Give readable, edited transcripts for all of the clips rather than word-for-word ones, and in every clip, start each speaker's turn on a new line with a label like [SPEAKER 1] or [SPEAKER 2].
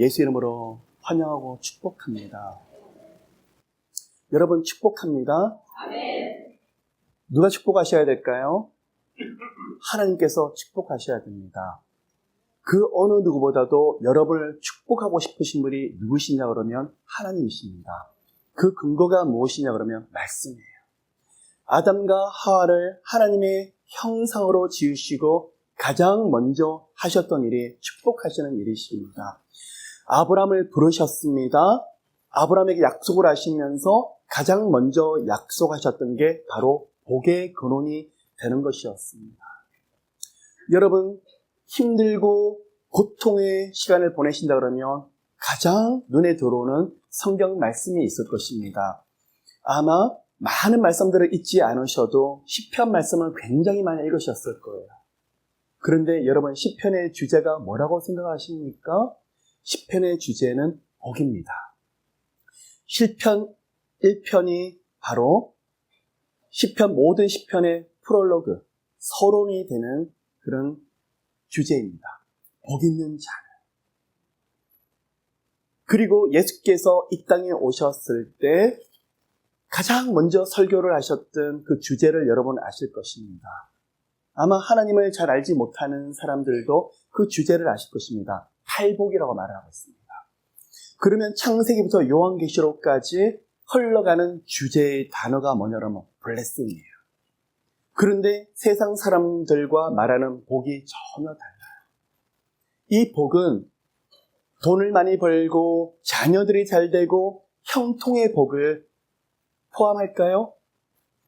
[SPEAKER 1] 예수 이름으로 환영하고 축복합니다. 여러분 축복합니다. 누가 축복하셔야 될까요? 하나님께서 축복하셔야 됩니다. 그 어느 누구보다도 여러분을 축복하고 싶으신 분이 누구시냐 그러면 하나님이십니다. 그 근거가 무엇이냐 그러면 말씀이에요. 아담과 하와를 하나님의 형상으로 지으시고 가장 먼저 하셨던 일이 축복하시는 일이십니다. 아브라함을 부르셨습니다. 아브라함에게 약속을 하시면서 가장 먼저 약속하셨던 게 바로 복의 근원이 되는 것이었습니다. 여러분 힘들고 고통의 시간을 보내신다 그러면 가장 눈에 들어오는 성경 말씀이 있을 것입니다. 아마 많은 말씀들을 잊지 않으셔도 시편 말씀을 굉장히 많이 읽으셨을 거예요. 그런데 여러분 시편의 주제가 뭐라고 생각하십니까? 시편의 주제는 복입니다. 시편 1편이 바로 시편 모든 시편의 프롤로그, 서론이 되는 그런 주제입니다. 복 있는 자는. 그리고 예수께서 이 땅에 오셨을 때 가장 먼저 설교를 하셨던 그 주제를 여러분 아실 것입니다. 아마 하나님을 잘 알지 못하는 사람들도 그 주제를 아실 것입니다. 팔복이라고 말을 하고 있습니다. 그러면 창세기부터 요한계시록까지 흘러가는 주제의 단어가 뭐냐면 블레싱이에요. 그런데 세상 사람들과 말하는 복이 전혀 달라요. 이 복은 돈을 많이 벌고 자녀들이 잘 되고 형통의 복을 포함할까요?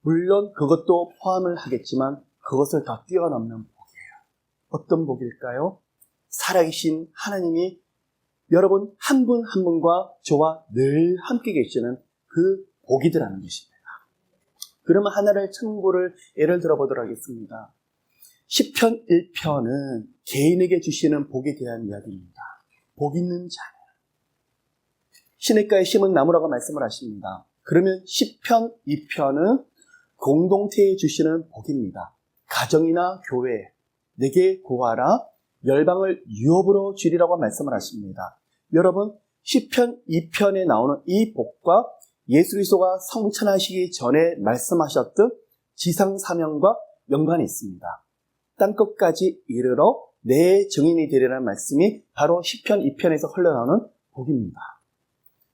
[SPEAKER 1] 물론 그것도 포함을 하겠지만 그것을 더 뛰어넘는 복이에요. 어떤 복일까요? 살아계신 하나님이 여러분 한 분 한 분과 저와 늘 함께 계시는 그 복이더라는 것입니다. 그러면 하나를 참고를 예를 들어보도록 하겠습니다. 시편 1편은 개인에게 주시는 복에 대한 이야기입니다. 복 있는 자는 시냇가에 심은 나무라고 말씀을 하십니다. 그러면 시편 2편은 공동체에 주시는 복입니다. 가정이나 교회, 내게 구하라, 열방을 유업으로 주리라고 말씀을 하십니다. 여러분, 시편 2편에 나오는 이 복과 예수 그리스도가 성천하시기 전에 말씀하셨던 지상 사명과 연관이 있습니다. 땅끝까지 이르러 내 증인이 되리라는 말씀이 바로 시편 2편에서 흘러나오는 복입니다.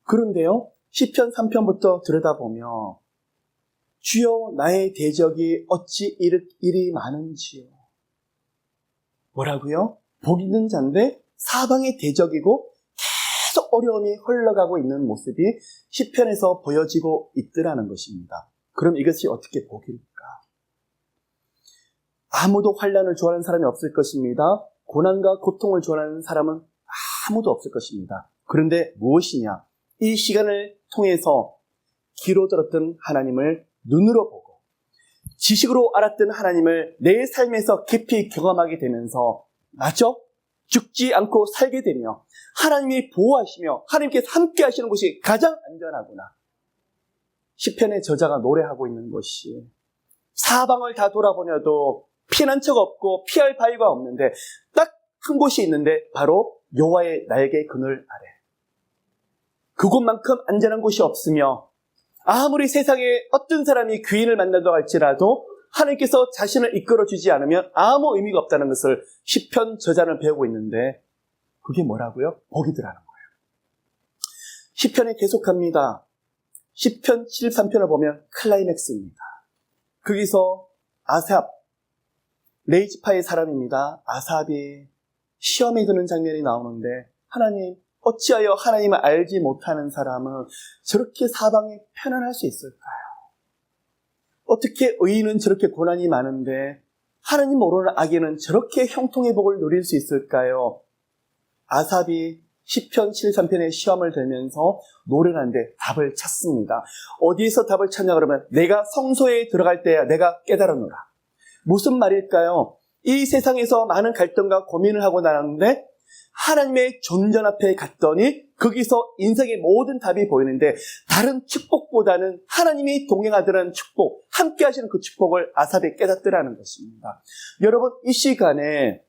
[SPEAKER 1] 그런데요, 시편 3편부터 들여다보면 주여 나의 대적이 어찌 이리 많은지요. 뭐라고요? 복 있는 자인데 사방의 대적이고 계속 어려움이 흘러가고 있는 모습이 시편에서 보여지고 있더라는 것입니다. 그럼 이것이 어떻게 복일까? 아무도 환난을 좋아하는 사람이 없을 것입니다. 고난과 고통을 좋아하는 사람은 아무도 없을 것입니다. 그런데 무엇이냐? 이 시간을 통해서 귀로 들었던 하나님을 눈으로 보고 지식으로 알았던 하나님을 내 삶에서 깊이 경험하게 되면서 맞죠? 죽지 않고 살게 되며 하나님이 보호하시며 하나님께서 함께 하시는 곳이 가장 안전하구나. 시편의 저자가 노래하고 있는 것이 사방을 다 돌아보냐도 피난처가 없고 피할 바위가 없는데 딱 한 곳이 있는데 바로 여호와의 날개 그늘 아래. 그곳만큼 안전한 곳이 없으며 아무리 세상에 어떤 사람이 귀인을 만나도 할지라도 하나님께서 자신을 이끌어주지 않으면 아무 의미가 없다는 것을 시편 저자는 배우고 있는데 그게 뭐라고요? 복이더라는 거예요. 시편이 계속합니다. 시편 73편을 보면 클라이맥스입니다. 거기서 아삽, 레이지파의 사람입니다. 아삽이 시험에 드는 장면이 나오는데 하나님, 어찌하여 하나님을 알지 못하는 사람은 저렇게 사방에 편안할 수 있을까요? 어떻게 의인은 저렇게 고난이 많은데 하나님 모르는 악인은 저렇게 형통의 복을 누릴 수 있을까요? 아삽이 시편 73편의 시험을 들면서 노래를 하는데 답을 찾습니다. 어디에서 답을 찾냐 그러면 내가 성소에 들어갈 때야 내가 깨달았노라. 무슨 말일까요? 이 세상에서 많은 갈등과 고민을 하고 나왔는데 하나님의 존전 앞에 갔더니 거기서 인생의 모든 답이 보이는데 다른 축복보다는 하나님이 동행하더라는 축복, 함께 하시는 그 축복을 아삽이 깨닫더라는 것입니다. 여러분, 이 시간에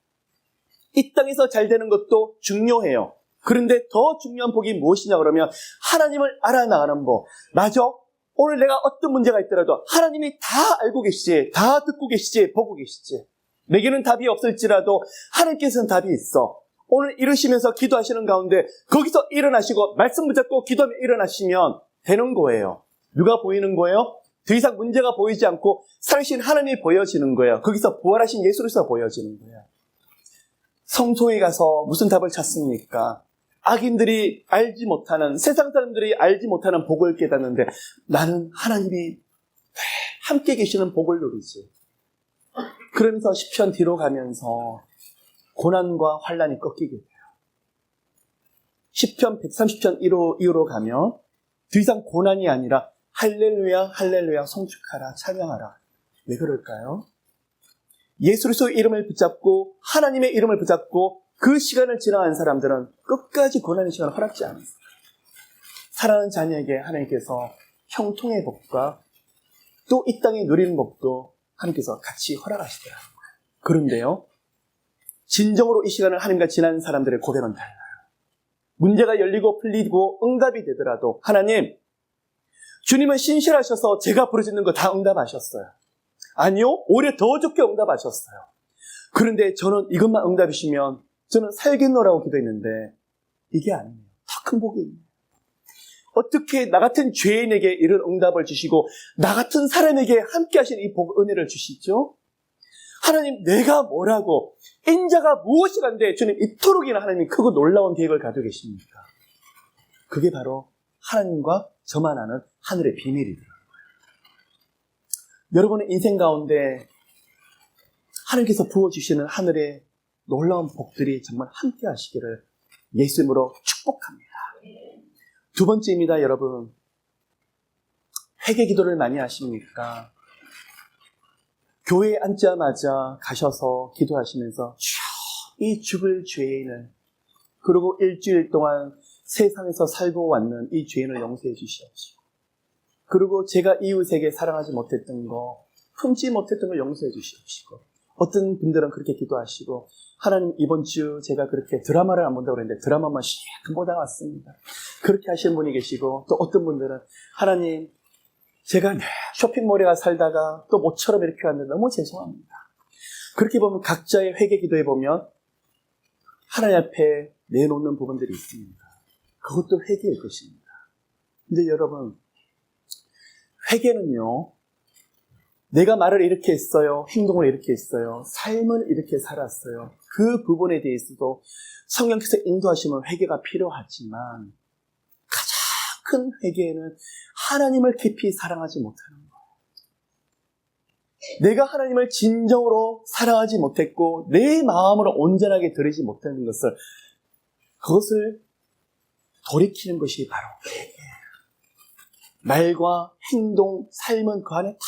[SPEAKER 1] 이 땅에서 잘 되는 것도 중요해요. 그런데 더 중요한 복이 무엇이냐 그러면 하나님을 알아나가는 복. 맞아. 오늘 내가 어떤 문제가 있더라도 하나님이 다 알고 계시지, 다 듣고 계시지, 보고 계시지. 내게는 답이 없을지라도 하나님께서는 답이 있어. 오늘 이러시면서 기도하시는 가운데 거기서 일어나시고 말씀 붙잡고 기도하며 일어나시면 되는 거예요. 누가 보이는 거예요? 더 이상 문제가 보이지 않고 살아계신 하나님이 보여지는 거예요. 거기서 부활하신 예수로서 보여지는 거예요. 성소에 가서 무슨 답을 찾습니까? 악인들이 알지 못하는, 세상 사람들이 알지 못하는 복을 깨닫는데 나는 하나님이 함께 계시는 복을 누리지. 그러면서 시편 뒤로 가면서 고난과 환난이 꺾이게 돼요. 시편 130편 1호 가면 더 이상 고난이 아니라 할렐루야 할렐루야 송축하라 찬양하라. 왜 그럴까요? 예수 그리스도의 이름을 붙잡고 하나님의 이름을 붙잡고 그 시간을 지나간 사람들은 끝까지 고난의 시간을 허락지 않았어요. 사랑하는 자녀에게 하나님께서 형통의 복과 또 이 땅에 누리는 복도 하나님께서 같이 허락하시더라고요. 그런데요, 진정으로 이 시간을 하나님과 지난 사람들의 고백은 달라요. 문제가 열리고 풀리고 응답이 되더라도 하나님, 주님은 신실하셔서 제가 부르짖는 거 다 응답하셨어요. 아니요, 오히려 더 좋게 응답하셨어요. 그런데 저는 이것만 응답이시면 저는 살겠노라고 기도했는데 이게 아니에요. 더 큰 복이 있네요. 어떻게 나 같은 죄인에게 이런 응답을 주시고 나 같은 사람에게 함께 하신 이 복, 은혜를 주시죠? 하나님, 내가 뭐라고 인자가 무엇이간데 주님 이토록이나 하나님이 크고 놀라운 계획을 가지고 계십니까? 그게 바로 하나님과 저만 아는 하늘의 비밀이더라고요. 여러분의 인생 가운데 하나님께서 부어주시는 하늘의 놀라운 복들이 정말 함께 하시기를 예수 이름으로 축복합니다. 두 번째입니다, 여러분. 회개 기도를 많이 하십니까? 교회에 앉자마자 가셔서 기도하시면서 이 죽을 죄인을, 그리고 일주일 동안 세상에서 살고 왔는 이 죄인을 용서해 주시옵시고, 그리고 제가 이웃에게 사랑하지 못했던 거, 품지 못했던 걸 용서해 주시옵시고, 어떤 분들은 그렇게 기도하시고, 하나님, 이번 주 제가 그렇게 드라마를 안 본다고 그랬는데 드라마만 씩 보다 왔습니다. 그렇게 하시는 분이 계시고, 또 어떤 분들은 하나님, 제가 쇼핑몰에 가 살다가 또 모처럼 이렇게 왔는데 너무 죄송합니다. 그렇게 보면 각자의 회개 기도에 보면 하나님 앞에 내놓는 부분들이 있습니다. 그것도 회개일 것입니다. 근데 여러분, 회개는요, 내가 말을 이렇게 했어요, 행동을 이렇게 했어요, 삶을 이렇게 살았어요, 그 부분에 대해서도 성령께서 인도하시면 회개가 필요하지만 가장 큰 회개는 하나님을 깊이 사랑하지 못하는 거예요. 내가 하나님을 진정으로 사랑하지 못했고 내 마음으로 온전하게 드리지 못하는 것을, 그것을 돌이키는 것이 바로 회개예요. 말과 행동, 삶은 그 안에 다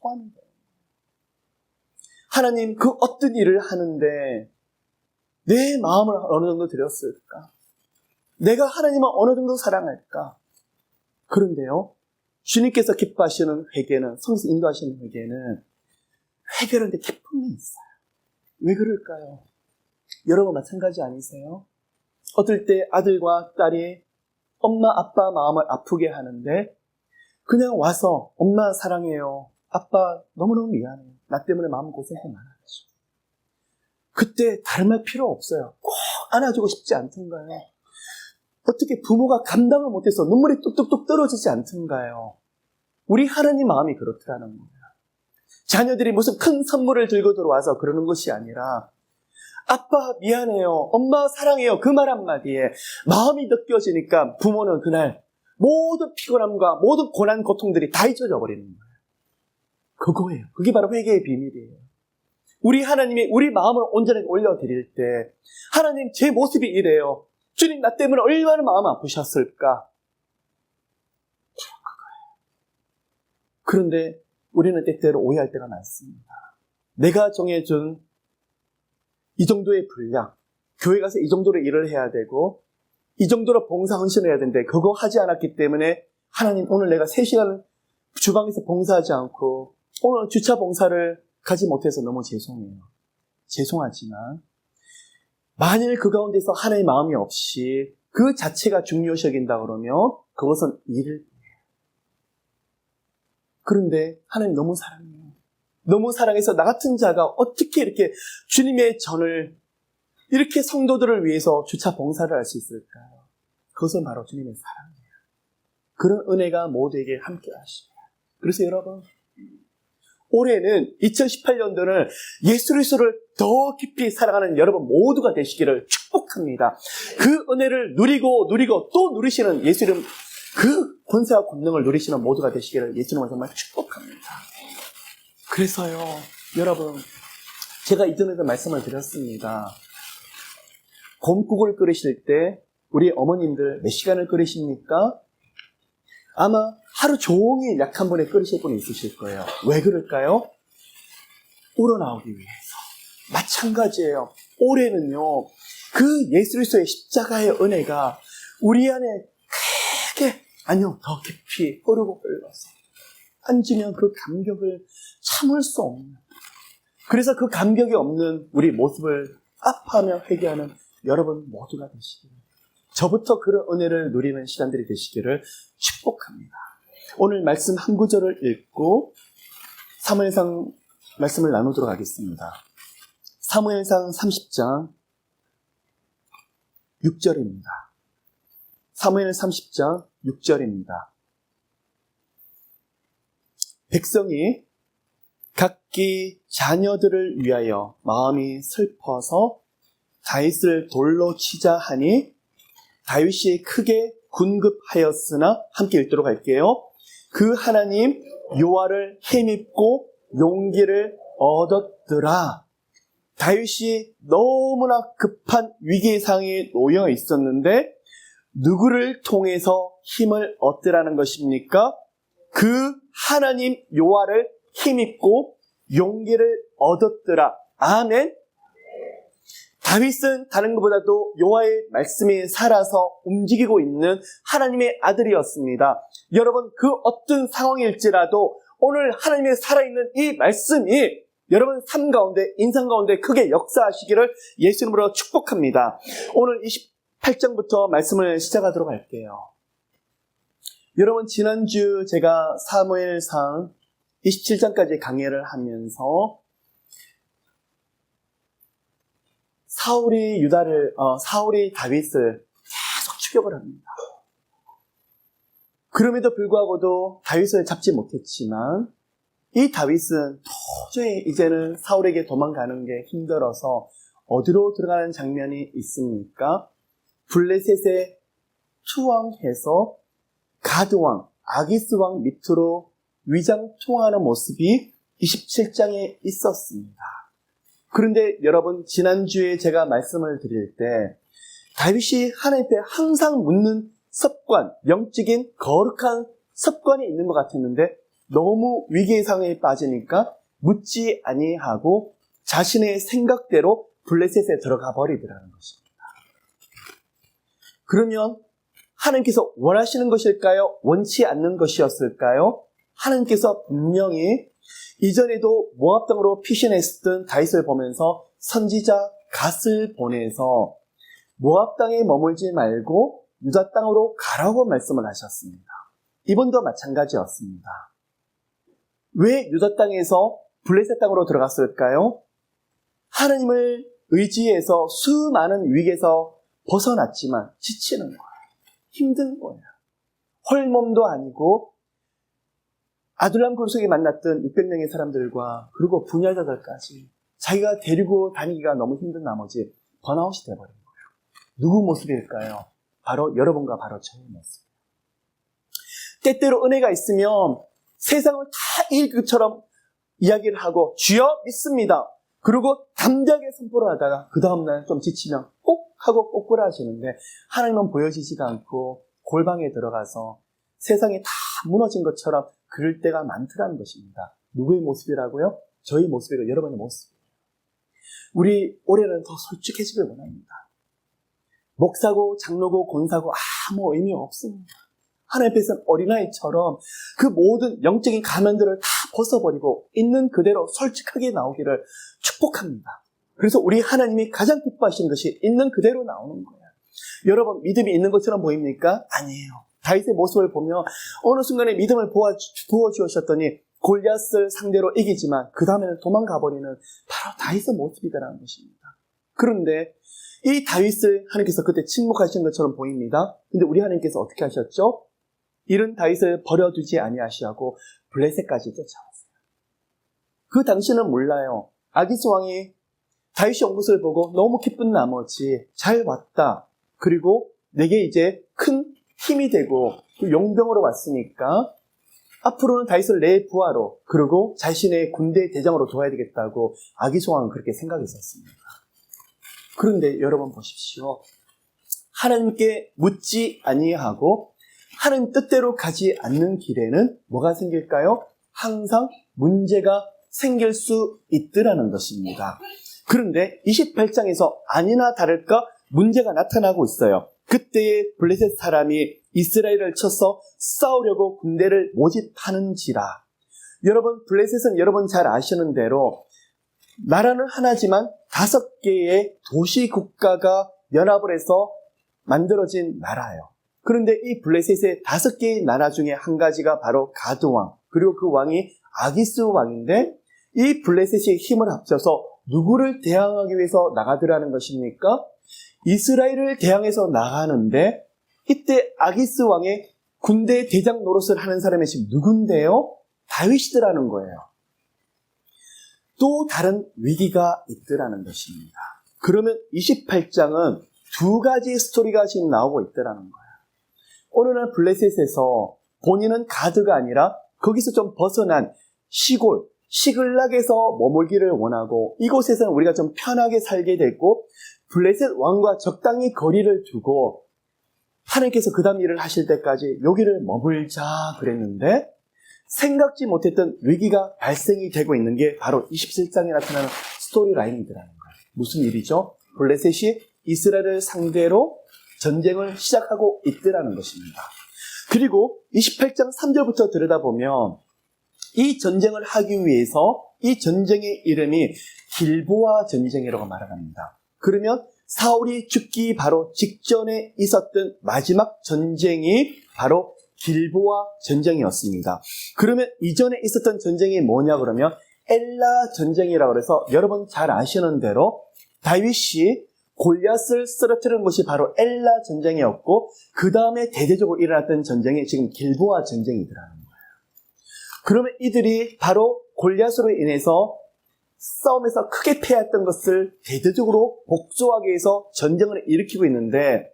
[SPEAKER 1] 포함이 돼요. 하나님, 그 어떤 일을 하는데 내 마음을 어느 정도 드렸을까? 내가 하나님을 어느 정도 사랑할까? 그런데요, 주님께서 기뻐하시는 회개는, 성에서 인도하시는 회개는 회개하는데 기쁨이 있어요. 왜 그럴까요? 여러분 마찬가지 아니세요? 어떨 때 아들과 딸이 엄마, 아빠 마음을 아프게 하는데 그냥 와서 엄마 사랑해요, 아빠 너무너무 미안해요, 나 때문에 마음고생 많았죠. 그때 다른 말 필요 없어요. 꼭 안아주고 싶지 않던가요? 어떻게 부모가 감당을 못해서 눈물이 뚝뚝뚝 떨어지지 않던가요? 우리 하나님 마음이 그렇더라는 거예요. 자녀들이 무슨 큰 선물을 들고 들어와서 그러는 것이 아니라 아빠 미안해요, 엄마 사랑해요, 그 말 한마디에 마음이 느껴지니까 부모는 그날 모든 피곤함과 모든 고난, 고통들이 다 잊어져 버리는 거예요. 그거예요. 그게 바로 회개의 비밀이에요. 우리 하나님이 우리 마음을 온전하게 올려드릴 때, 하나님 제 모습이 이래요, 주님 나 때문에 얼마나 마음 아프셨을까? 그런데 우리는 때때로 오해할 때가 많습니다. 내가 정해준 이 정도의 분량, 교회 가서 이 정도로 일을 해야 되고 이 정도로 봉사 헌신을 해야 되는데 그거 하지 않았기 때문에 하나님, 오늘 내가 3시간 주방에서 봉사하지 않고 오늘 주차 봉사를 가지 못해서 너무 죄송해요. 죄송하지만 만일 그 가운데서 하나님의 마음이 없이 그 자체가 중요시 여긴다 그러면 그것은 일을. 그런데 하나님 너무 사랑해요. 너무 사랑해서 나 같은 자가 어떻게 이렇게 주님의 전을 이렇게 성도들을 위해서 주차 봉사를 할 수 있을까요? 그것은 바로 주님의 사랑이에요. 그런 은혜가 모두에게 함께 하십니다. 그래서 여러분, 올해는 2018년도는 예수 그리스도를 더 깊이 사랑하는 여러분 모두가 되시기를 축복합니다. 그 은혜를 누리고 또 누리시는 예수 이름 그 권세와 권능을 누리시는 모두가 되시기를 예수님을 정말 축복합니다. 그래서요, 여러분, 제가 이전에도 말씀을 드렸습니다. 곰국을 끓이실 때 우리 어머님들 몇 시간을 끓이십니까? 아마 하루 종일 약 한 번에 끓이실 분이 있으실 거예요. 왜 그럴까요? 우러나오기 위해서. 마찬가지예요. 올해는요, 그 예수 그리스도의 십자가의 은혜가 우리 안에 크게, 아니요, 더 깊이 흐르고 흘러서 앉으면 그 감격을 참을 수 없는, 그래서 그 감격이 없는 우리 모습을 아파하며 회개하는 여러분 모두가 되시기를, 저부터 그런 은혜를 누리는 시간들이 되시기를 축복합니다. 오늘 말씀 한 구절을 읽고 사무엘상 말씀을 나누도록 하겠습니다. 사무엘상 30장 6절입니다. 사무엘 30장 6절입니다. 백성이 각기 자녀들을 위하여 마음이 슬퍼서 다윗을 돌로 치자 하니 다윗이 크게 군급하였으나, 함께 읽도록 할게요. 그 하나님 여호와를 힘입고 용기를 얻었더라. 다윗이 너무나 급한 위기 상황에 놓여 있었는데 누구를 통해서 힘을 얻더라는 것입니까? 그 하나님 여호와를 힘입고 용기를 얻었더라. 아멘. 다윗은 다른 것보다도 여호와의 말씀이 살아서 움직이고 있는 하나님의 아들이었습니다. 여러분, 그 어떤 상황일지라도 오늘 하나님의 살아있는 이 말씀이 여러분 삶 가운데, 인상 가운데 크게 역사하시기를 예수 이름으로 축복합니다. 오늘 28장부터 말씀을 시작하도록 할게요. 여러분, 지난주 제가 사무엘상 27장까지 강의를 하면서 사울이 다윗을 계속 추격을 합니다. 그럼에도 불구하고도 다윗을 잡지 못했지만 이 다윗은 도저히 이제는 사울에게 도망가는 게 힘들어서 어디로 들어가는 장면이 있습니까? 블레셋에 투항해서 가드왕, 아기스왕 밑으로 위장 투항하는 모습이 27장에 있었습니다. 그런데 여러분, 지난주에 제가 말씀을 드릴 때 다윗이 하나님 앞에 항상 묻는 습관, 영적인 거룩한 습관이 있는 것 같았는데 너무 위기의 상황에 빠지니까 묻지 아니하고 자신의 생각대로 블레셋에 들어가 버리더라는 것입니다. 그러면 하나님께서 원하시는 것일까요? 원치 않는 것이었을까요? 하나님께서 분명히 이전에도 모압 땅으로 피신했던 다윗을 보면서 선지자 갓을 보내서 모압 땅에 머물지 말고 유다 땅으로 가라고 말씀을 하셨습니다. 이번도 마찬가지였습니다. 왜 유다 땅에서 블레셋 땅으로 들어갔을까요? 하나님을 의지해서 수많은 위기에서 벗어났지만 지치는 거예요. 힘든 거예요. 헐몸도 아니고 아둘람 굴 속에 만났던 600명의 사람들과 그리고 분야자들까지 자기가 데리고 다니기가 너무 힘든 나머지 번아웃이 돼버린 거예요. 누구 모습일까요? 바로 여러분과 바로 저의 모습. 때때로 은혜가 있으면 세상을 다 이길 것처럼 이야기를 하고 주여 믿습니다. 그리고 담대하게 선포를 하다가 그 다음날 좀 지치면 꼭 하고 꼬꾸라지는데 하나님은 보여지지가 않고 골방에 들어가서 세상이 다 무너진 것처럼 그럴 때가 많더라는 것입니다. 누구의 모습이라고요? 저희 모습이고 여러분의 모습이에요. 우리 올해는 더 솔직해지길 원합니다. 목사고 장로고 권사고 아무 의미 없습니다. 하나님 앞에서는 어린아이처럼 그 모든 영적인 가면들을 다 벗어버리고 있는 그대로 솔직하게 나오기를 축복합니다. 그래서 우리 하나님이 가장 기뻐하시는 것이 있는 그대로 나오는 거예요. 여러분, 믿음이 있는 것처럼 보입니까? 아니에요. 다윗의 모습을 보면 어느 순간에 믿음을 부어주셨더니 골리앗을 상대로 이기지만 그 다음에는 도망가버리는 바로 다윗의 모습이다라는 것입니다. 그런데 이 다윗을 하나님께서 그때 침묵하신 것처럼 보입니다. 근데 우리 하나님께서 어떻게 하셨죠? 이런 다윗을 버려두지 아니하시고 블레셋까지 쫓아왔어요. 그 당시는 몰라요. 아기스 왕이 다윗의 온 것을 보고 너무 기쁜 나머지 잘 왔다. 그리고 내게 이제 큰 힘이 되고 용병으로 왔으니까 앞으로는 다윗을 내 부하로 그리고 자신의 군대 대장으로 둬야 되겠다고 아기스 왕은 그렇게 생각했었습니다. 그런데 여러분 보십시오. 하나님께 묻지 아니하고 하나님 뜻대로 가지 않는 길에는 뭐가 생길까요? 항상 문제가 생길 수 있더라는 것입니다. 그런데 28장에서 아니나 다를까 문제가 나타나고 있어요. 그때에 블레셋 사람이 이스라엘을 쳐서 싸우려고 군대를 모집하는지라. 여러분, 블레셋은 여러분 잘 아시는 대로 나라는 하나지만 5개의 도시 국가가 연합을 해서 만들어진 나라예요. 그런데 이 블레셋의 5개의 나라 중에 한 가지가 바로 가드 왕, 그리고 그 왕이 아기스 왕인데 이 블레셋이 힘을 합쳐서 누구를 대항하기 위해서 나가더라는 것입니까? 이스라엘을 대항해서 나가는데 이때 아기스 왕의 군대 대장 노릇을 하는 사람이 지금 누군데요? 다윗이더라는 거예요. 또 다른 위기가 있더라는 것입니다. 그러면 28장은 2가지 스토리가 지금 나오고 있더라는 거예요. 어느 날 블레셋에서 본인은 가드가 아니라 거기서 좀 벗어난 시골, 시글락에서 머물기를 원하고 이곳에서는 우리가 좀 편하게 살게 됐고 블레셋 왕과 적당히 거리를 두고 하나님께서 그 다음 일을 하실 때까지 여기를 머물자 그랬는데 생각지 못했던 위기가 발생이 되고 있는 게 바로 27장에 나타나는 스토리라인이더라는 거예요. 무슨 일이죠? 블레셋이 이스라엘을 상대로 전쟁을 시작하고 있더라는 것입니다. 그리고 28장 3절부터 들여다보면 이 전쟁을 하기 위해서 이 전쟁의 이름이 길보아 전쟁이라고 말합니다. 그러면 사울이 죽기 바로 직전에 있었던 마지막 전쟁이 바로 길보아 전쟁이었습니다. 그러면 이전에 있었던 전쟁이 뭐냐 그러면 엘라 전쟁이라고 해서 여러분 잘 아시는 대로 다윗이 골리앗을 쓰러뜨리는 것이 바로 엘라 전쟁이었고 그 다음에 대대적으로 일어났던 전쟁이 지금 길보아 전쟁이더라는 거예요. 그러면 이들이 바로 골리앗으로 인해서 싸움에서 크게 패했던 것을 대대적으로 복수하기 위해서 전쟁을 일으키고 있는데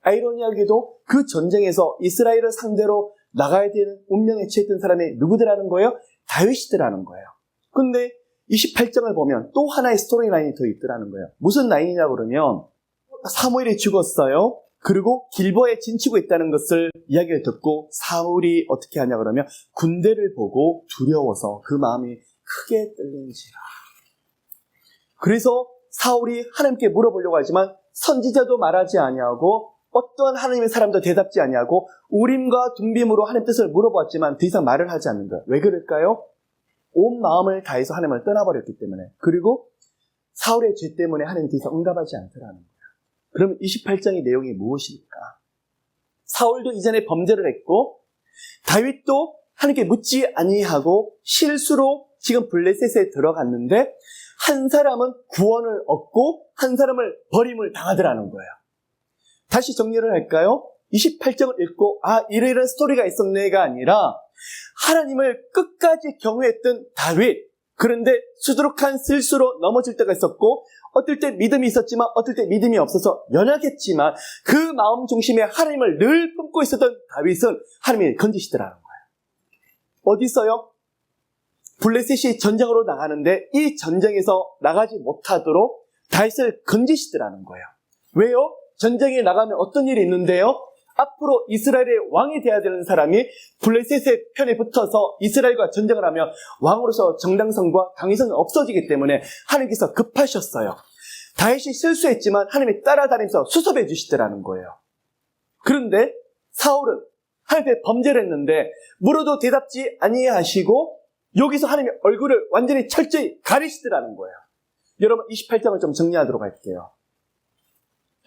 [SPEAKER 1] 아이러니하게도 그 전쟁에서 이스라엘을 상대로 나가야 되는 운명에 처했던 사람이 누구더라는 거예요? 다윗이더라는 거예요. 근데 28장을 보면 또 하나의 스토리라인이 더 있더라는 거예요. 무슨 라인이냐 그러면 사무엘이 죽었어요. 그리고 길보아에 진치고 있다는 것을 이야기를 듣고 사울이 어떻게 하냐 그러면 군대를 보고 두려워서 그 마음이 크게 떨린지라. 그래서 사울이 하나님께 물어보려고 하지만 선지자도 말하지 아니하고 어떠한 하나님의 사람도 대답지 아니하고 우림과 둠빔으로 하나님 뜻을 물어봤지만 더 이상 말을 하지 않는 거예요. 왜 그럴까요? 온 마음을 다해서 하나님을 떠나버렸기 때문에. 그리고 사울의 죄 때문에 하나님이 더 이상 응답하지 않더라는 거예요. 그럼 28장의 내용이 무엇일까? 사울도 이전에 범죄를 했고 다윗도 하나님께 묻지 아니하고 실수로 지금 블레셋에 들어갔는데 한 사람은 구원을 얻고 한 사람을 버림을 당하더라는 거예요. 다시 정리를 할까요? 28장을 읽고 이런 스토리가 있었네가 아니라 하나님을 끝까지 경외했던 다윗, 그런데 수두룩한 실수로 넘어질 때가 있었고 어떨 때 믿음이 있었지만 어떨 때 믿음이 없어서 연약했지만 그 마음 중심에 하나님을 늘 품고 있었던 다윗은 하나님이 건지시더라는 거예요. 어디서요? 블레셋이 전쟁으로 나가는데 이 전쟁에서 나가지 못하도록 다윗을 건지시더라는 거예요. 왜요? 전쟁에 나가면 어떤 일이 있는데요? 앞으로 이스라엘의 왕이 되어야 되는 사람이 블레셋의 편에 붙어서 이스라엘과 전쟁을 하면 왕으로서 정당성과 당위성이 없어지기 때문에 하나님께서 급하셨어요. 다윗이 실수했지만 하나님이 따라다니면서 수습해 주시더라는 거예요. 그런데 사울은 하나님께 범죄를 했는데 물어도 대답지 아니하시고 여기서 하나님의 얼굴을 완전히 철저히 가리시더라는 거예요. 여러분 28장을 좀 정리하도록 할게요.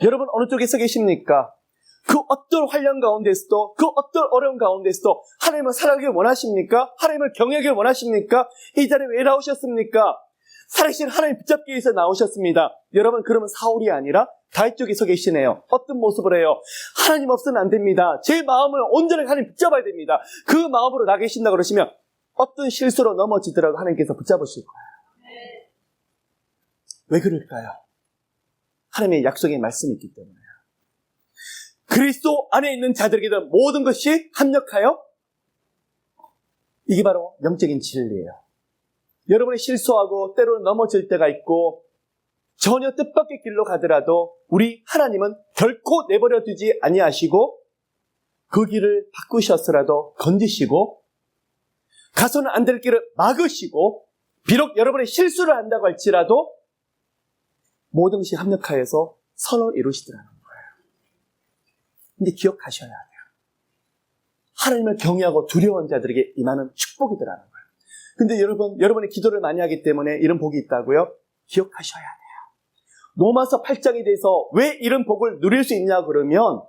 [SPEAKER 1] 여러분 어느 쪽에 서 계십니까? 그 어떤 환란 가운데서도, 그 어떤 어려운 가운데서도 하나님을 사랑하길 원하십니까? 하나님을 경외하길 원하십니까? 이 자리에 왜 나오셨습니까? 살아계신 하나님 붙잡기 위해서 나오셨습니다. 여러분, 그러면 사울이 아니라 다윗 쪽에 서 계시네요. 어떤 모습을 해요? 하나님 없으면 안 됩니다. 제 마음을 온전히 하나님 붙잡아야 됩니다. 그 마음으로 나 계신다 그러시면 어떤 실수로 넘어지더라도 하나님께서 붙잡으실 거예요. 왜 그럴까요? 하나님의 약속의 말씀이 있기 때문에요. 그리스도 안에 있는 자들에게는 모든 것이 합력하여, 이게 바로 영적인 진리예요. 여러분이 실수하고 때로는 넘어질 때가 있고 전혀 뜻밖의 길로 가더라도 우리 하나님은 결코 내버려 두지 아니하시고 그 길을 바꾸셨으라도 건지시고 가서는 안 될 길을 막으시고, 비록 여러분이 실수를 한다고 할지라도 모든 것이 합력하여서 선을 이루시더라는 거예요. 근데 기억하셔야 돼요. 하나님을 경외하고 두려워하는 자들에게 임하는 축복이더라는 거예요. 근데 여러분이 기도를 많이 하기 때문에 이런 복이 있다고요? 기억하셔야 돼요. 로마서 8장에 대해서 왜 이런 복을 누릴 수 있냐 그러면,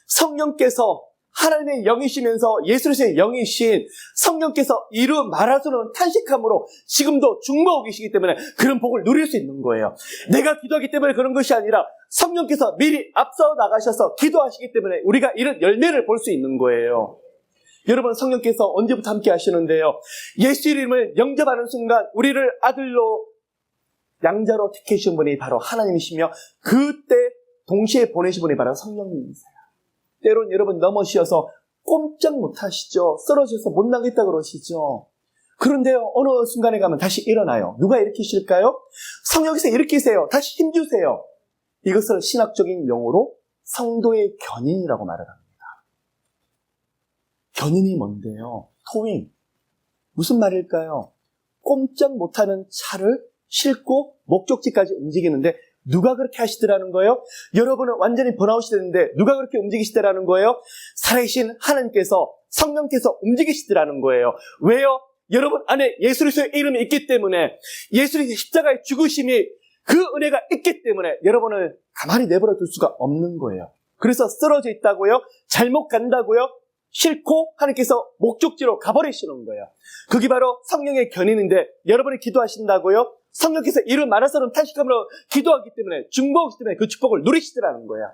[SPEAKER 1] 성령께서 하나님의 영이시면서 예수의 영이신 성령께서 이루 말할 수는 탄식함으로 지금도 중보하고 계시기 때문에 그런 복을 누릴 수 있는 거예요. 내가 기도하기 때문에 그런 것이 아니라 성령께서 미리 앞서 나가셔서 기도하시기 때문에 우리가 이런 열매를 볼 수 있는 거예요. 여러분, 성령께서 언제부터 함께 하시는데요? 예수 이름을 영접하는 순간 우리를 아들로 양자로 택하신 분이 바로 하나님이시며 그때 동시에 보내신 분이 바로 성령님이세요. 때론 여러분 넘어지셔서 꼼짝 못하시죠. 쓰러져서 못 나겠다 그러시죠. 그런데요, 어느 순간에 가면 다시 일어나요. 누가 일으키실까요? 성령께서 일으키세요. 다시 힘주세요. 이것을 신학적인 용어로 성도의 견인이라고 말을 합니다. 견인이 뭔데요? 토잉. 무슨 말일까요? 꼼짝 못하는 차를 싣고 목적지까지 움직이는데 누가 그렇게 하시더라는 거예요? 여러분은 완전히 번아웃이 되는데 누가 그렇게 움직이시더라는 거예요? 살아계신 하나님께서, 성령께서 움직이시더라는 거예요. 왜요? 여러분 안에 예수 그리스도의 이름이 있기 때문에, 예수 그리스도의 십자가의 죽으심이 그 은혜가 있기 때문에 여러분을 가만히 내버려 둘 수가 없는 거예요. 그래서 쓰러져 있다고요? 잘못 간다고요? 싫고 하나님께서 목적지로 가버리시는 거예요. 그게 바로 성령의 견인인데, 여러분이 기도하신다고요? 성령께서 이를 말해서는 탄식함으로 기도하기 때문에, 중보하기 때문에 그 축복을 누리시더라는 거야.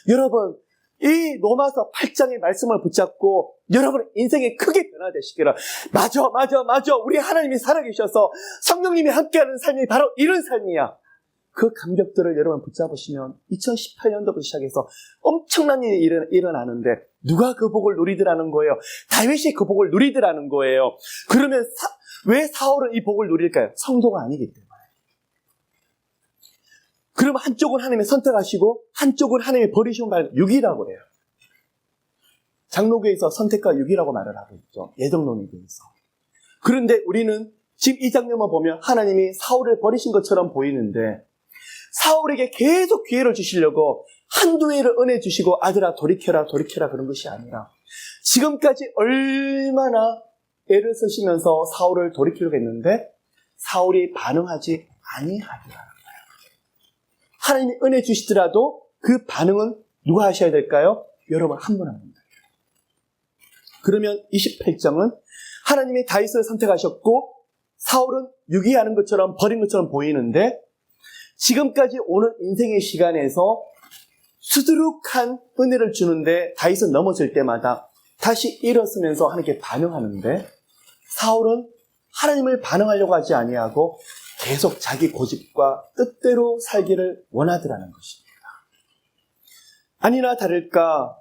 [SPEAKER 1] 여러분, 이 로마서 8장의 말씀을 붙잡고 여러분 인생이 크게 변화되시기를. 맞아. 우리 하나님이 살아계셔서 성령님이 함께하는 삶이 바로 이런 삶이야. 그 감격들을 여러분 붙잡으시면 2018년도부터 시작해서 엄청난 일이 일어나는데 누가 그 복을 누리더라는 거예요? 다윗이 그 복을 누리더라는 거예요. 그러면 왜 사울은 이 복을 누릴까요? 성도가 아니기 때문에. 그럼 한쪽은 하나님이 선택하시고 한쪽은 하나님이 버리시면 말 육이라고 그래요. 장로교에서 선택과 육이라고 말을 하고 있죠. 예정론에 대해서. 그런데 우리는 지금 이 장면만 보면 하나님이 사울을 버리신 것처럼 보이는데, 사울에게 계속 기회를 주시려고 한두 회를 은혜 주시고 아들아 돌이켜라 그런 것이 아니라 지금까지 얼마나 애를 쓰시면서 사울을 돌이키려고 했는데 사울이 반응하지 아니하더라는 거예요. 하나님이 은혜 주시더라도 그 반응은 누가 하셔야 될까요? 여러분 한 분 한 분. 그러면 28장은 하나님이 다윗을 선택하셨고 사울은 유기하는 것처럼 버린 것처럼 보이는데, 지금까지 오는 인생의 시간에서 수두룩한 은혜를 주는데 다윗은 넘어질 때마다 다시 일어서면서 하나님께 반응하는데, 사울은 하나님을 반응하려고 하지 아니하고 계속 자기 고집과 뜻대로 살기를 원하더라는 것입니다. 아니나 다를까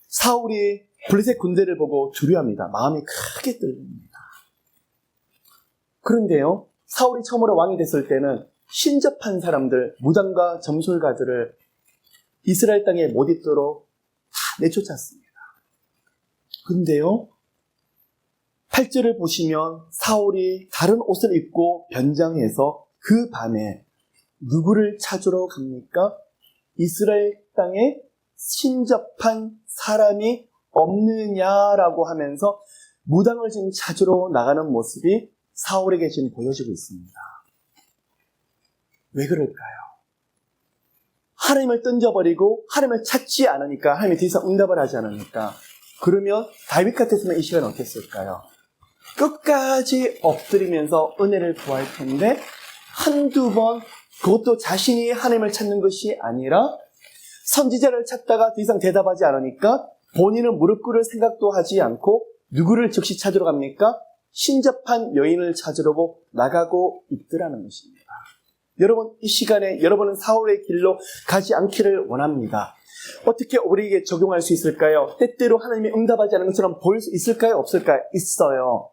[SPEAKER 1] 사울이 블레셋 군대를 보고 두려워합니다. 마음이 크게 떨립니다. 그런데요, 사울이 처음으로 왕이 됐을 때는 신접한 사람들, 무당과 점술가들을 이스라엘 땅에 못 있도록 다 내쫓았습니다. 그런데요, 8절을 보시면 사울이 다른 옷을 입고 변장해서 그 밤에 누구를 찾으러 갑니까? 이스라엘 땅에 신접한 사람이 없느냐라고 하면서 무당을 지금 찾으러 나가는 모습이 사울에게 지금 보여지고 있습니다. 왜 그럴까요? 하나님을 던져버리고 하나님을 찾지 않으니까 하나님이 더 이상 응답을 하지 않으니까 그러면 다윗 같았으면 이 시간에 어땠을까요? 끝까지 엎드리면서 은혜를 구할 텐데 한두 번 그것도 자신이 하나님을 찾는 것이 아니라 선지자를 찾다가 더 이상 대답하지 않으니까 본인은 무릎 꿇을 생각도 하지 않고 누구를 즉시 찾으러 갑니까? 신접한 여인을 찾으려고 나가고 있더라는 것입니다. 여러분, 이 시간에 여러분은 사울의 길로 가지 않기를 원합니다. 어떻게 우리에게 적용할 수 있을까요? 때때로 하나님이 응답하지 않은 것처럼 보일 수 있을까요? 없을까요? 있어요.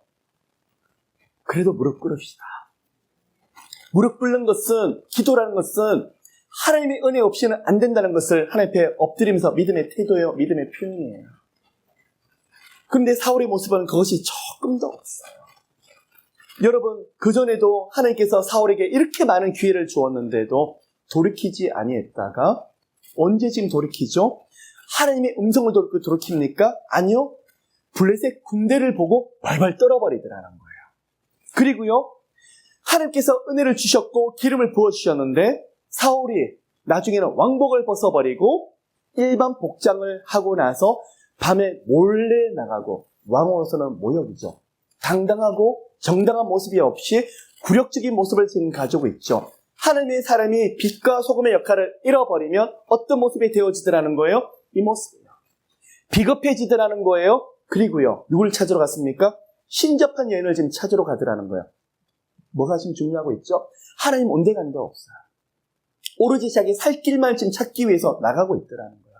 [SPEAKER 1] 그래도 무릎 꿇읍시다. 무릎 꿇는 것은, 기도라는 것은 하나님의 은혜 없이는 안 된다는 것을 하나님 앞에 엎드리면서 믿음의 태도예요. 믿음의 표현이에요. 그런데 사울의 모습은 그것이 조금 더 없어요. 여러분, 그전에도 하나님께서 사울에게 이렇게 많은 기회를 주었는데도 돌이키지 아니했다가 언제 지금 돌이키죠? 하나님의 음성을 듣고 돌이킵니까? 아니요. 블레셋 군대를 보고 발발 떨어버리더라는 거예요. 그리고요, 하나님께서 은혜를 주셨고 기름을 부어주셨는데 사울이 나중에는 왕복을 벗어버리고 일반 복장을 하고 나서 밤에 몰래 나가고 왕으로서는 모욕이죠. 당당하고 정당한 모습이 없이 굴욕적인 모습을 지금 가지고 있죠. 하나님의 사람이 빛과 소금의 역할을 잃어버리면 어떤 모습이 되어지더라는 거예요? 이 모습이에요. 비겁해지더라는 거예요. 그리고요, 누굴 찾으러 갔습니까? 신접한 여인을 지금 찾으러 가더라는 거예요. 뭐가 지금 중요하고 있죠? 하나님 온데 간데 없어요. 오로지 자기 살 길만 지금 찾기 위해서 나가고 있더라는 거예요.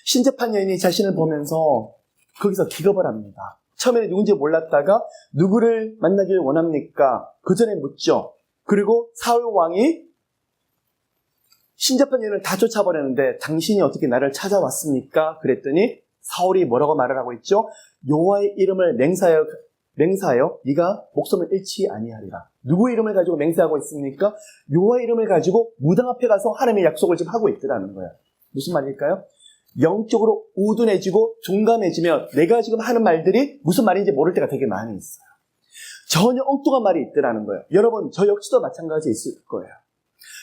[SPEAKER 1] 신접한 여인이 자신을 보면서 거기서 기겁을 합니다. 처음에는 누군지 몰랐다가 누구를 만나길 원합니까? 그 전에 묻죠. 그리고 사울 왕이 신접한 여인을 다 쫓아버렸는데 당신이 어떻게 나를 찾아왔습니까? 그랬더니 사울이 뭐라고 말을 하고 있죠? 여호와의 이름을 맹세하여 네가 목숨을 잃지 아니하리라. 누구의 이름을 가지고 맹세하고 있습니까? 여호와의 이름을 가지고 무당 앞에 가서 하나님의 약속을 지금 하고 있더라는 거예요. 무슨 말일까요? 영적으로 우둔해지고 둔감해지면 내가 지금 하는 말들이 무슨 말인지 모를 때가 되게 많이 있어요. 전혀 엉뚱한 말이 있더라는 거예요. 여러분, 저 역시도 마찬가지 있을 거예요.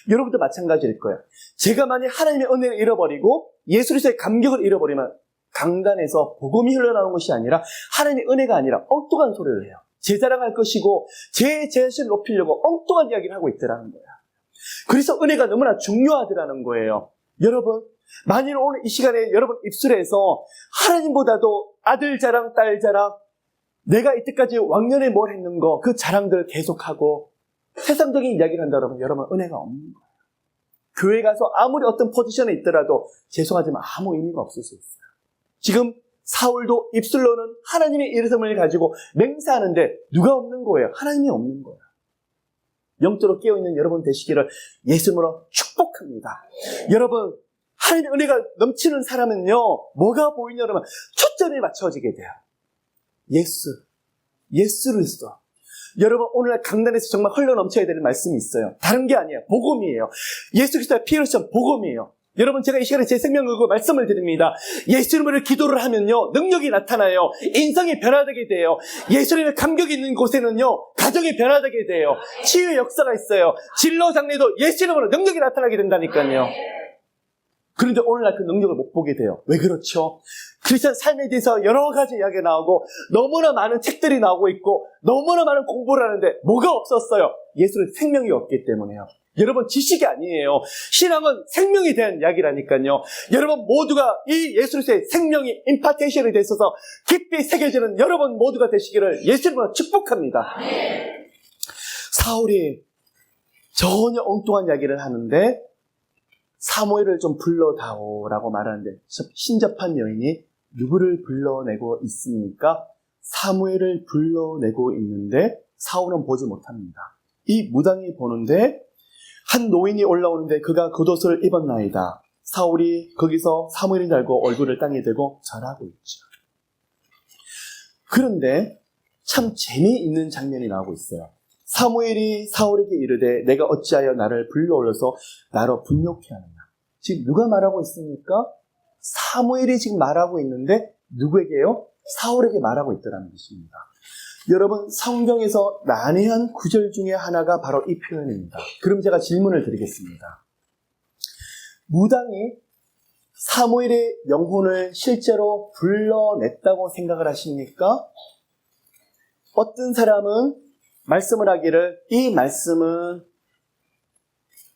[SPEAKER 1] 여러분도 마찬가지일 거예요. 제가 만약 하나님의 은혜를 잃어버리고 예수 그리스도의 감격을 잃어버리면 강단에서 복음이 흘러나오는 것이 아니라 하나님의 은혜가 아니라 엉뚱한 소리를 해요. 제 자랑할 것이고 제 자신을 높이려고 엉뚱한 이야기를 하고 있더라는 거예요. 그래서 은혜가 너무나 중요하더라는 거예요. 여러분, 만일 오늘 이 시간에 여러분 입술에서 하나님보다도 아들 자랑, 딸 자랑, 내가 이때까지 왕년에 뭘 했는 거, 그 자랑들 계속하고 세상적인 이야기를 한다 그러면 여러분 은혜가 없는 거예요. 교회 가서 아무리 어떤 포지션에 있더라도 죄송하지만 아무 의미가 없을 수 있어요. 지금 사울도 입술로는 하나님의 이름을 가지고 맹세하는데 누가 없는 거예요? 하나님이 없는 거예요. 영적으로 깨어있는 여러분 되시기를 예수님으로 축복합니다. 여러분, 하나님의 은혜가 넘치는 사람은요, 뭐가 보이냐 그러면 초점이 맞춰지게 돼요. 예수를 있어. 여러분, 오늘날 강단에서 정말 흘러넘쳐야 되는 말씀이 있어요. 다른 게 아니에요. 복음이에요. 예수 그리스도의 피를 신 복음이에요. 여러분, 제가 이 시간에 제 생명을 걸고 말씀을 드립니다. 예수님을 기도를 하면요, 능력이 나타나요. 인성이 변화되게 돼요. 예수님의 감격이 있는 곳에는요, 가정이 변화되게 돼요. 치유의 역사가 있어요. 진로 장례도 예수님으로 능력이 나타나게 된다니까요. 그런데 오늘날 그 능력을 못 보게 돼요. 왜 그렇죠? 크리스천 삶에 대해서 여러 가지 이야기가 나오고 너무나 많은 책들이 나오고 있고 너무나 많은 공부를 하는데 뭐가 없었어요? 예수는 생명이 없기 때문에요. 여러분, 지식이 아니에요. 신앙은 생명에 대한 이야기라니까요. 여러분 모두가 이 예수 그리스도의 생명이 임파테이션이 돼 있어서 깊이 새겨지는 여러분 모두가 되시기를 예수님으로 축복합니다. 사울이 전혀 엉뚱한 이야기를 하는데 사무엘을 좀 불러다오라고 말하는데 신접한 여인이 누구를 불러내고 있습니까? 사무엘을 불러내고 있는데 사울은 보지 못합니다. 이 무당이 보는데 한 노인이 올라오는데 그가 겉옷을 입었나이다. 사울이 거기서 사무엘인 줄 알고 얼굴을 땅에 대고 절하고 있죠. 그런데 참 재미있는 장면이 나오고 있어요. 사무엘이 사울에게 이르되 내가 어찌하여 나를 불러올려서 나로 분욕해 하느냐. 지금 누가 말하고 있습니까? 사무엘이 지금 말하고 있는데 누구에게요? 사울에게 말하고 있더라는 것입니다. 여러분, 성경에서 난해한 구절 중에 하나가 바로 이 표현입니다. 그럼 제가 질문을 드리겠습니다. 무당이 사무엘의 영혼을 실제로 불러냈다고 생각을 하십니까? 어떤 사람은 말씀을 하기를 이 말씀은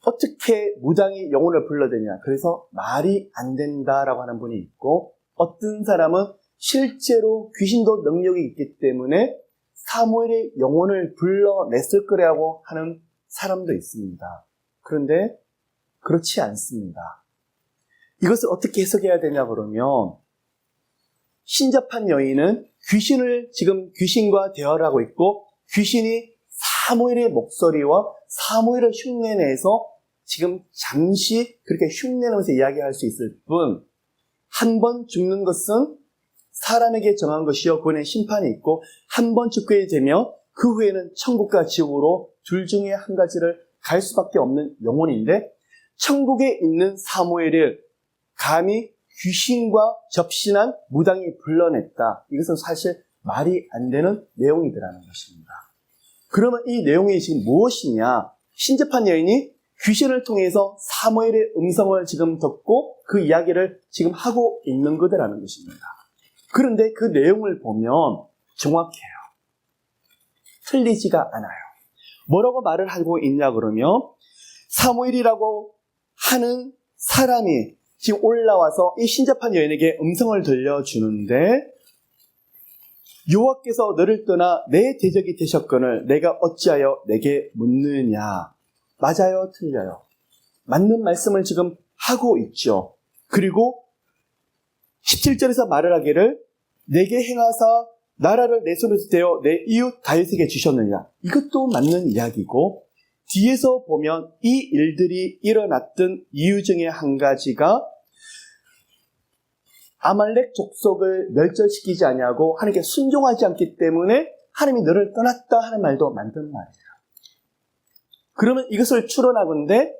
[SPEAKER 1] 어떻게 무당이 영혼을 불러대냐, 그래서 말이 안 된다라고 하는 분이 있고, 어떤 사람은 실제로 귀신도 능력이 있기 때문에 사무엘의 영혼을 불러냈을 거라고 하는 사람도 있습니다. 그런데 그렇지 않습니다. 이것을 어떻게 해석해야 되냐 그러면, 신접한 여인은 지금 귀신과 대화를 하고 있고, 귀신이 사무엘의 목소리와 사무엘을 흉내내서 지금 잠시 그렇게 흉내내면서 이야기할 수 있을 뿐, 한 번 죽는 것은 사람에게 정한 것이요 그에는 심판이 있고, 한 번 죽게 되면 그 후에는 천국과 지옥으로 둘 중에 한 가지를 갈 수밖에 없는 영혼인데, 천국에 있는 사무엘을 감히 귀신과 접신한 무당이 불러냈다. 이것은 사실 말이 안 되는 내용이더라는 것입니다. 그러면 이 내용이 지금 무엇이냐? 신접한 여인이 귀신을 통해서 사무엘의 음성을 지금 듣고 그 이야기를 지금 하고 있는 거더라는 것입니다. 그런데 그 내용을 보면 정확해요. 틀리지가 않아요. 뭐라고 말을 하고 있냐 그러면, 사무엘이라고 하는 사람이 지금 올라와서 이 신접한 여인에게 음성을 들려주는데, 여호와께서 너를 떠나 내 대적이 되셨거늘 내가 어찌하여 내게 묻느냐. 맞아요, 틀려요? 맞는 말씀을 지금 하고 있죠. 그리고 17절에서 말을 하기를 내게 행하사 나라를 내 손에서 떼어 내 이웃 다윗에게 주셨느냐. 이것도 맞는 이야기고, 뒤에서 보면 이 일들이 일어났던 이유 중에 한 가지가 아말렉 족속을 멸절시키지 아니하고 하나님께 순종하지 않기 때문에 하나님이 너를 떠났다 하는 말도 맞는 말이에요. 그러면 이것을 추론하건대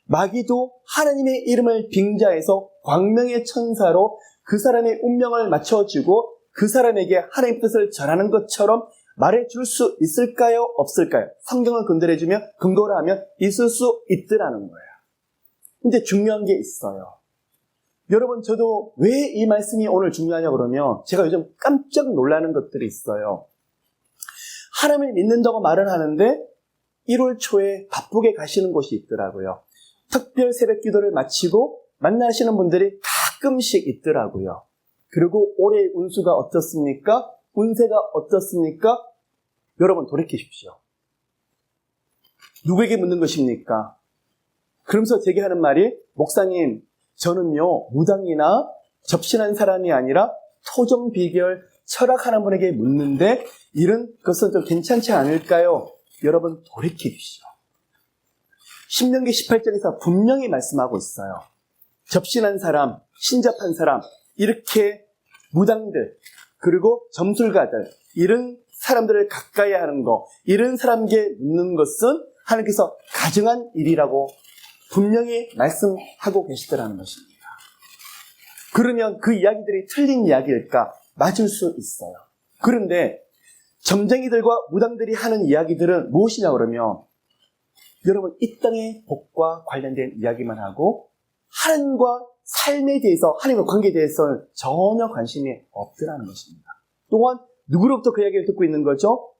[SPEAKER 1] 마귀도 하나님의 이름을 빙자해서 광명의 천사로 그 사람의 운명을 맞춰주고 그 사람에게 하나님의 뜻을 전하는 것처럼 말해줄 수 있을까요? 없을까요? 성경을 근거로 하면 있을 수 있더라는 거예요. 근데 중요한 게 있어요. 여러분, 저도 왜 이 말씀이 오늘 중요하냐 그러면, 제가 요즘 깜짝 놀라는 것들이 있어요. 하나님을 믿는다고 말을 하는데 1월 초에 바쁘게 가시는 곳이 있더라고요. 특별 새벽 기도를 마치고 만나시는 분들이 가끔씩 있더라고요. 그리고 올해의 운수가 어떻습니까? 운세가 어떻습니까? 여러분, 돌이키십시오. 누구에게 묻는 것입니까? 그러면서 제게 하는 말이, 목사님, 저는요 무당이나 접신한 사람이 아니라 토종 비결 철학하는 분에게 묻는데 이런 것은 좀 괜찮지 않을까요? 여러분, 돌이키십시오. 신명기 18장에서 분명히 말씀하고 있어요. 접신한 사람, 신접한 사람, 이렇게 무당들, 그리고 점술가들, 이런 사람들을 가까이 하는 거, 이런 사람에게 묻는 것은 하나님께서 가증한 일이라고 분명히 말씀하고 계시더라는 것입니다. 그러면 그 이야기들이 틀린 이야기일까? 맞을 수 있어요. 그런데 점쟁이들과 무당들이 하는 이야기들은 무엇이냐 그러면, 여러분, 이 땅의 복과 관련된 이야기만 하고 하나님과 삶에 대해서, 하나님과 관계에 대해서는 전혀 관심이 없더라는 것입니다. 또한 누구로부터 그 이야기를 듣고 있는 거죠?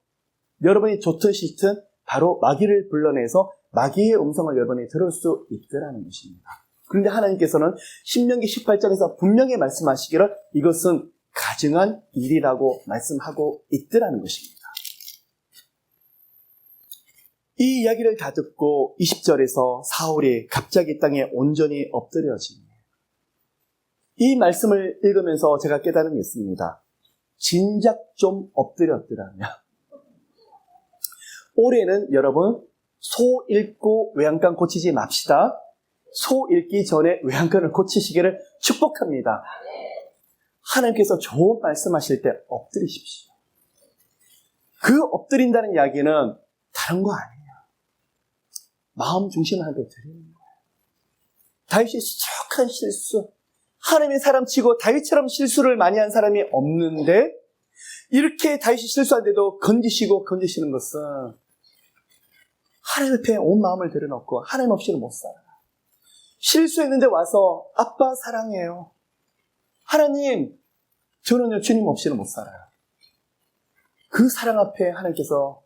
[SPEAKER 1] 여러분이 좋든 싫든 바로 마귀를 불러내서 마귀의 음성을 여러분이 들을 수 있더라는 것입니다. 그런데 하나님께서는 신명기 18장에서 분명히 말씀하시기를 이것은 가증한 일이라고 말씀하고 있더라는 것입니다. 이 이야기를 다 듣고 20절에서 사울이 갑자기 땅에 온전히 엎드려집니다. 이 말씀을 읽으면서 제가 깨달은 게 있습니다. 진작 좀 엎드렸더라면. 올해는 여러분, 소 읽고 외양간 고치지 맙시다. 소 읽기 전에 외양간을 고치시기를 축복합니다. 하나님께서 좋은 말씀하실 때 엎드리십시오. 그 엎드린다는 이야기는 다른 거 아니에요. 마음 중심을 하게 드리는 거예요. 다윗이 수척한 실수, 하나님의 사람 치고 다윗처럼 실수를 많이 한 사람이 없는데 이렇게 다윗이 실수한데도 건지시는 것은 하나님 앞에 온 마음을 들여놓고 하나님 없이는 못 살아요. 실수했는데 와서 아빠 사랑해요. 하나님, 저는요 주님 없이는 못 살아요. 그 사랑 앞에 하나님께서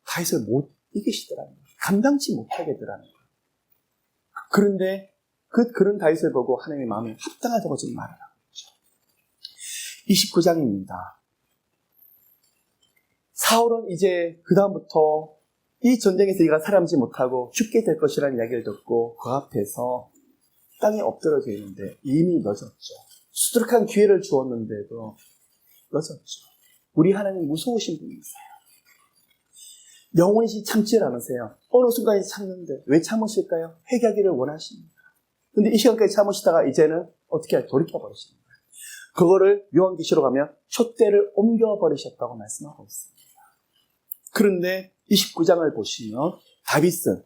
[SPEAKER 1] 다윗을 못 이기시더라는 거예요. 감당치 못하겠더라는 거예요. 그런데 그런 다윗을 보고 하나님의 마음이 합당하다고 지금 말하라는 거죠. 29장입니다. 사울은 이제 그 다음부터 이 전쟁에서 네가 살아남지 못하고 죽게 될 것이라는 이야기를 듣고 그 앞에서 땅에 엎드려져 있는데 이미 늦었죠. 수두룩한 기회를 주었는데도 늦었죠. 우리 하나님 무서우신 분이세요. 영원히 참지 않으세요. 어느 순간에 참는데 왜 참으실까요? 회개하기를 원하십니다. 근데 이 시간까지 참으시다가 이제는 어떻게 돌이켜버리시는 거예요. 그거를 요한계시로 가면 촛대를 옮겨버리셨다고 말씀하고 있습니다. 그런데 29장을 보시면 다윗은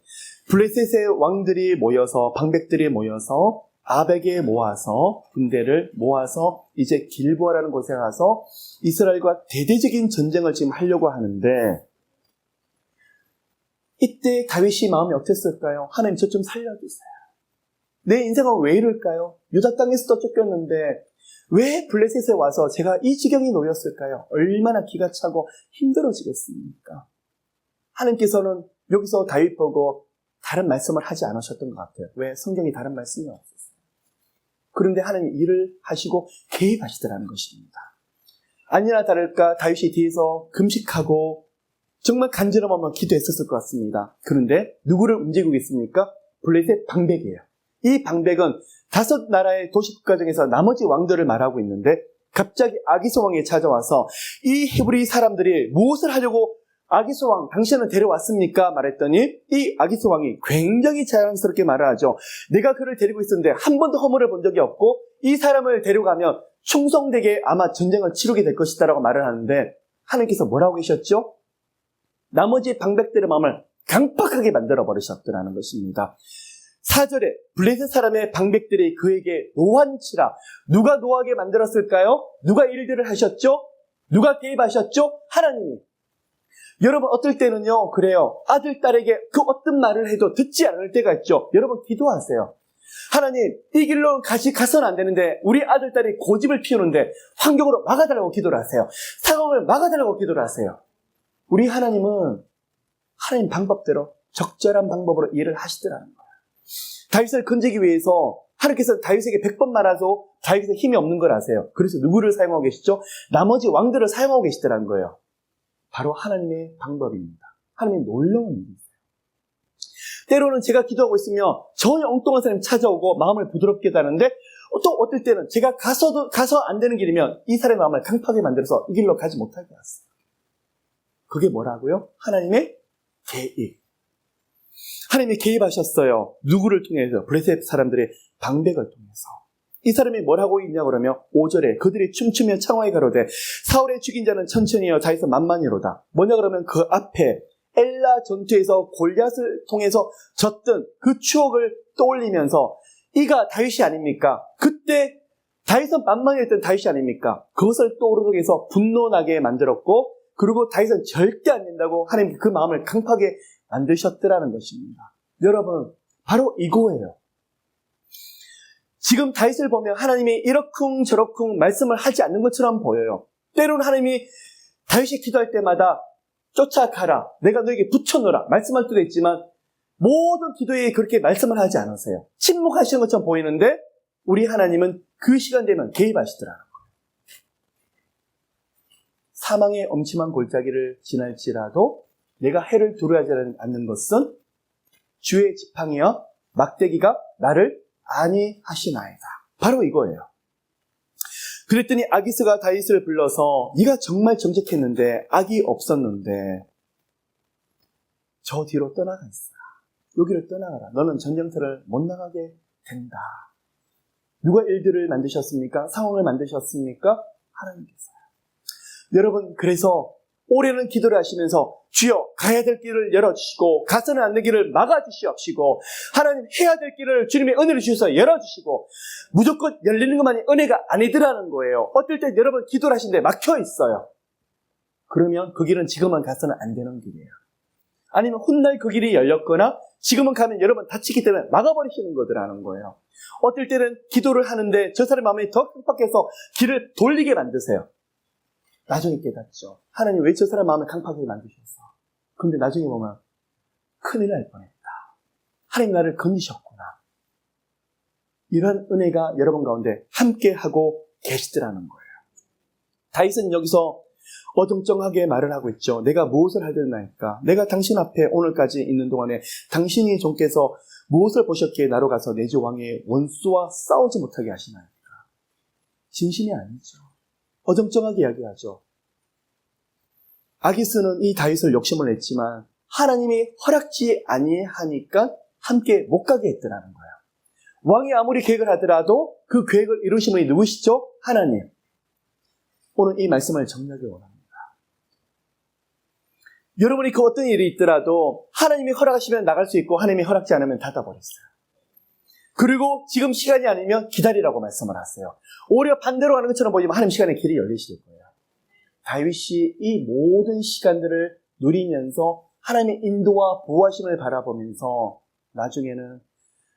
[SPEAKER 1] 블레셋의 왕들이 모여서 방백들이 모여서 아벡에 모아서 군대를 모아서 이제 길보아라는 곳에 가서 이스라엘과 대대적인 전쟁을 지금 하려고 하는데 이때 다윗이 마음이 어땠을까요? 하나님 저 좀 살려주세요. 내 인생은 왜 이럴까요? 유다 땅에서도 쫓겼는데 왜 블레셋에 와서 제가 이 지경이 놓였을까요? 얼마나 기가 차고 힘들어지겠습니까? 하나님께서는 여기서 다윗 보고 다른 말씀을 하지 않으셨던 것 같아요. 왜? 성경이 다른 말씀이 없었어요. 그런데 하나님 일을 하시고 개입하시더라는 것입니다. 아니나 다를까 다윗이 뒤에서 금식하고 정말 간절함으로 기도했었을 것 같습니다. 그런데 누구를 움직이고 있습니까? 블레셋 방백이에요. 이 방백은 5 나라의 도시국가 중에서 나머지 왕들을 말하고 있는데 갑자기 아기스 왕이 찾아와서 이 히브리 사람들이 무엇을 하려고 아기스 왕 당신은 데려왔습니까? 말했더니 이 아기스 왕이 굉장히 자랑스럽게 말을 하죠. 내가 그를 데리고 있었는데 한 번도 허물을 본 적이 없고 이 사람을 데려가면 충성되게 아마 전쟁을 치르게 될 것이다 라고 말을 하는데 하나님께서 뭐라고 계셨죠? 나머지 방백들의 마음을 강팍하게 만들어 버리셨더라는 것입니다. 4절에 블레셋 사람의 방백들이 그에게 노한치라. 누가 노하게 만들었을까요? 누가 일들을 하셨죠? 누가 개입하셨죠? 하나님이. 여러분 어떨 때는요 그래요. 아들 딸에게 그 어떤 말을 해도 듣지 않을 때가 있죠. 여러분 기도하세요. 하나님 이 길로 가서는 안 되는데 우리 아들 딸이 고집을 피우는데 환경으로 막아달라고 기도를 하세요. 상황을 막아달라고 기도를 하세요. 우리 하나님은 하나님 방법대로 적절한 방법으로 일을 하시더라는 거예요. 다윗을 건지기 위해서 하나님께서 다윗에게 100번 말해도 다윗의 힘이 없는 걸 아세요. 그래서 누구를 사용하고 계시죠? 나머지 왕들을 사용하고 계시더라는 거예요. 바로 하나님의 방법입니다. 하나님의 놀라운 일이세요. 때로는 제가 기도하고 있으면 전혀 엉뚱한 사람이 찾아오고 마음을 부드럽게 하는데 또 어떨 때는 제가 가서 안 되는 길이면 이 사람의 마음을 강팍하게 만들어서 이 길로 가지 못하게 했어요. 그게 뭐라고요? 하나님의 개입. 하나님이 개입하셨어요. 누구를 통해서? 블레셋 사람들의 방백을 통해서. 이 사람이 뭘 하고 있냐 그러면 5절에 그들이 춤추며 창화에 가로되 사울의 죽인 자는 천천히요 다윗은 만만히로다. 뭐냐 그러면 그 앞에 엘라 전투에서 골리앗을 통해서 졌던 그 추억을 떠올리면서 이가 다윗이 아닙니까? 그때 다윗은 만만했던 다윗이 아닙니까? 그것을 떠오르게 해서 분노나게 만들었고 그리고 다윗은 절대 안 된다고 하나님 그 마음을 강팍하게 만드셨더라는 것입니다. 여러분 바로 이거예요. 지금 다윗을 보면 하나님이 이러쿵 저러쿵 말씀을 하지 않는 것처럼 보여요. 때로는 하나님이 다윗이 기도할 때마다 쫓아가라, 내가 너에게 붙여놓으라 말씀할 때도 있지만 모든 기도에 그렇게 말씀을 하지 않으세요. 침묵하시는 것처럼 보이는데 우리 하나님은 그 시간 되면 개입하시더라는 거예요. 사망의 엄침한 골짜기를 지날지라도 내가 해를 두려워하지 않는 것은 주의 지팡이와 막대기가 나를 안위하시나이다. 바로 이거예요. 그랬더니 아기스가 다윗을 불러서 네가 정말 정직했는데 악이 없었는데 저 뒤로 떠나가 있어라. 여기를 떠나가라. 너는 전쟁터를 못 나가게 된다. 누가 일들을 만드셨습니까? 상황을 만드셨습니까? 하나님께서요. 여러분 그래서 올해는 기도를 하시면서 주여 가야 될 길을 열어주시고 가서는 안 될 길을 막아주시옵시고 하나님 해야 될 길을 주님의 은혜를 주셔서 열어주시고 무조건 열리는 것만이 은혜가 아니더라는 거예요. 어떨 때 여러분 기도를 하시는데 막혀 있어요. 그러면 그 길은 지금만 가서는 안 되는 길이에요. 아니면 훗날 그 길이 열렸거나 지금은 가면 여러분 다치기 때문에 막아버리시는 거더라는 거예요. 어떨 때는 기도를 하는데 저 사람 마음이 더 강팍해서 길을 돌리게 만드세요. 나중에 깨닫죠. 하나님 왜 저 사람 마음을 강팍하게 만드셨어? 근데 나중에 보면 큰일 날 뻔했다. 하나님 나를 건지셨구나. 이런 은혜가 여러분 가운데 함께하고 계시더라는 거예요. 다윗은 여기서 어정쩡하게 말을 하고 있죠. 내가 무엇을 하였나이까? 내가 당신 앞에 오늘까지 있는 동안에 당신이 종께서 무엇을 보셨기에 나로 가서 내 주 왕의 원수와 싸우지 못하게 하시나이까? 진심이 아니죠. 어정쩡하게 이야기하죠. 아기스는 이 다윗을 욕심을 냈지만 하나님이 허락지 아니하니까 함께 못 가게 했더라는 거예요. 왕이 아무리 계획을 하더라도 그 계획을 이루신 분이 누구시죠? 하나님. 오늘 이 말씀을 정리하기 원합니다. 여러분이 그 어떤 일이 있더라도 하나님이 허락하시면 나갈 수 있고 하나님이 허락지 않으면 닫아버렸어요. 그리고 지금 시간이 아니면 기다리라고 말씀을 하세요. 오히려 반대로 가는 것처럼 보이지만 하나님 시간에 길이 열리실 거예요. 다윗이 이 모든 시간들을 누리면서 하나님의 인도와 보호하심을 바라보면서 나중에는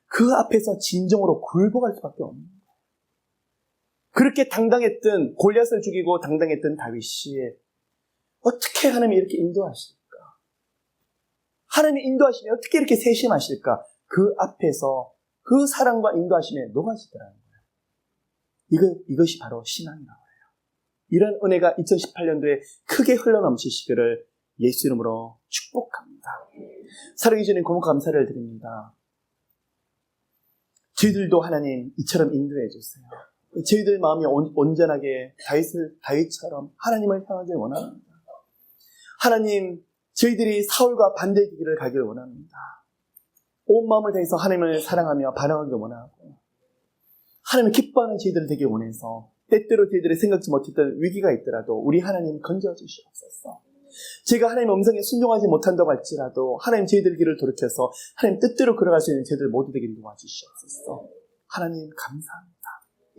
[SPEAKER 1] 그 앞에서 진정으로 굴복할 수밖에 없는 거예요. 그렇게 당당했던 골리앗을 죽이고 당당했던 다윗이 어떻게 하나님이 이렇게 인도하실까? 하나님이 인도하시면 어떻게 이렇게 세심하실까? 그 앞에서 그 사랑과 인도하심에 녹아지더라는 거예요. 이것이 바로 신앙이라고 해요. 이런 은혜가 2018년도에 크게 흘러넘치시기를 예수 이름으로 축복합니다. 사랑해 주님 고맙고 감사를 드립니다. 저희들도 하나님 이처럼 인도해 주세요. 저희들 마음이 온전하게 다윗처럼 하나님을 향하길 원합니다. 하나님, 저희들이 사울과 반대의 길을 가길 원합니다. 온 마음을 다해서 하나님을 사랑하며 반응하길 원하고 하나님을 기뻐하는 저희들을 되게 원해서 때때로 저희들이 생각지 못했던 위기가 있더라도 우리 하나님 건져주시옵소서. 제가 하나님의 음성에 순종하지 못한다고 할지라도 하나님 저희들 길을 돌이켜서 하나님 뜻대로 걸어갈 수 있는 저희들 모두 되게 도와주시옵소서. 하나님 감사합니다.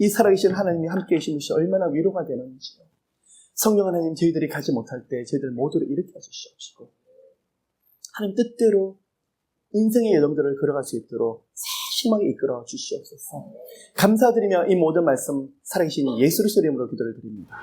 [SPEAKER 1] 이 살아계신 하나님이 함께 계신 것이 얼마나 위로가 되는지요. 성령 하나님 저희들이 가지 못할 때 저희들 모두를 일으켜 주시옵시고 하나님 뜻대로 인생의 여정들을 걸어갈 수 있도록 세심하게 이끌어 주시옵소서. 감사드리며 이 모든 말씀 살아계신 예수 그리스도 이름으로 기도를 드립니다.